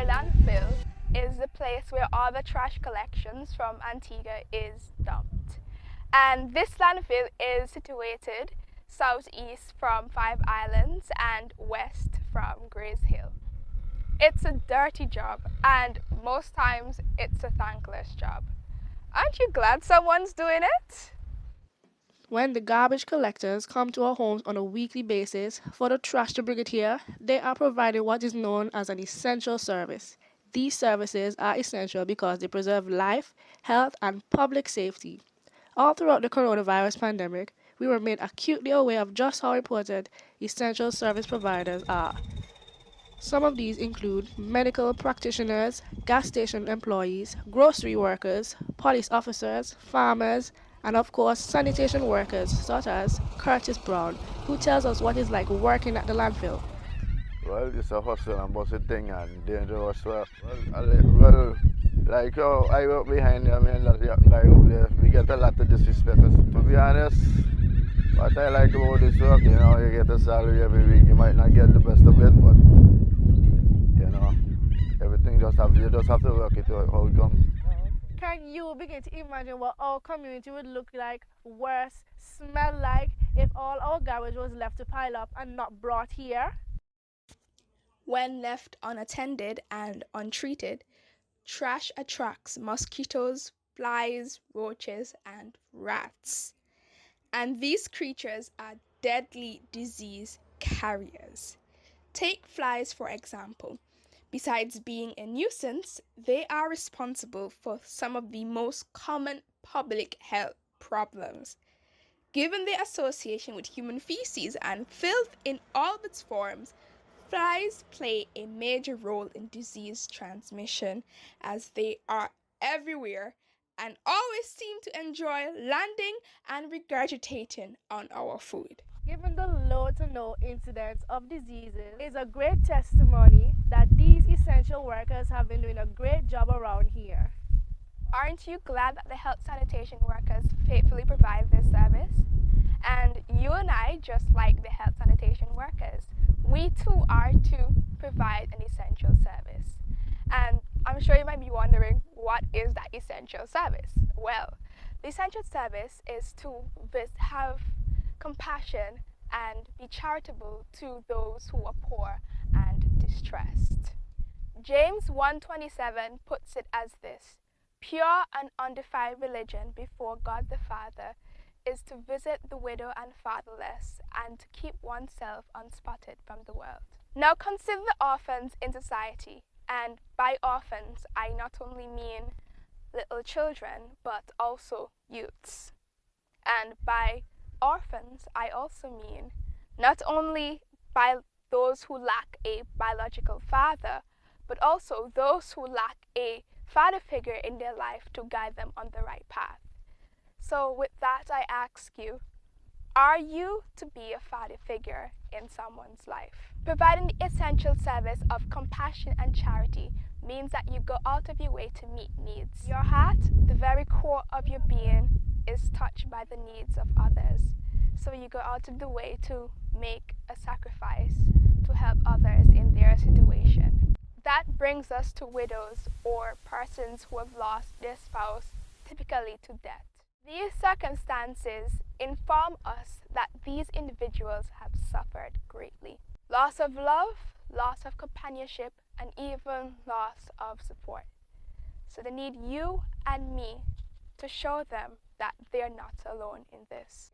Our landfill is the place where all the trash collections from Antigua is dumped. And this landfill is situated southeast from Five Islands and west from Grays Hill. It's a dirty job, and most times it's a thankless job. Aren't you glad someone's doing it? When the garbage collectors come to our homes on a weekly basis for the trash to bring it here, they are providing what is known as an essential service. These services are essential because they preserve life, health, and public safety. All throughout the coronavirus pandemic, we were made acutely aware of just how important essential service providers are. Some of these include medical practitioners, gas station employees, grocery workers, police officers, farmers, and of course sanitation workers such as Curtis Brown, who tells us what it's like working at the landfill. Well, it's a hustle and bustle thing and dangerous work. Well, like I work behind you, I mean, that young guy over there, we get a lot of disrespect. To be honest, what I like about this work, you get a salary every week. You might not get the best of it, but everything you just have to work it out how it comes. Can you begin to imagine what our community would look like, worse, smell like, if all our garbage was left to pile up and not brought here? When left unattended and untreated, trash attracts mosquitoes, flies, roaches, and rats. And these creatures are deadly disease carriers. Take flies, for example. Besides being a nuisance, they are responsible for some of the most common public health problems. Given their association with human feces and filth in all of its forms, flies play a major role in disease transmission as they are everywhere and always seem to enjoy landing and regurgitating on our food. Given the low to no incidence of diseases, is a great testimony that these essential workers have been doing a great job around here. Aren't you glad that the health sanitation workers faithfully provide this service? And you and I, just like the health sanitation workers, we too are to provide an essential service. And I'm sure you might be wondering, what is that essential service? Well, the essential service is to have compassion and be charitable to those who are poor and distressed. James 1:27 puts it as this: pure and undefiled religion before God the Father is to visit the widow and fatherless and to keep oneself unspotted from the world. Now consider the orphans in society, and by orphans I not only mean little children but also youths. And by orphans I also mean not only by those who lack a biological father, but also those who lack a father figure in their life to guide them on the right path. So with that, I ask you, are you to be a father figure in someone's life? Providing the essential service of compassion and charity means that you go out of your way to meet needs. Your heart, the very core of your being, is touched by the needs of others. So you go out of the way to make a sacrifice to help others in their situation. That brings us to widows or persons who have lost their spouse, typically to death. These circumstances inform us that these individuals have suffered greatly. Loss of love, loss of companionship, and even loss of support. So they need you and me to show them that they are not alone in this.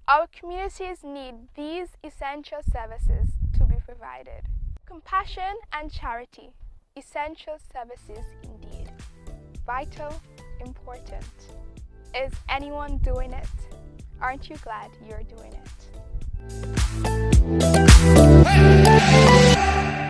Our communities need these essential services to be provided. Compassion and charity, essential services indeed. Vital, important. Is anyone doing it? Aren't you glad you're doing it?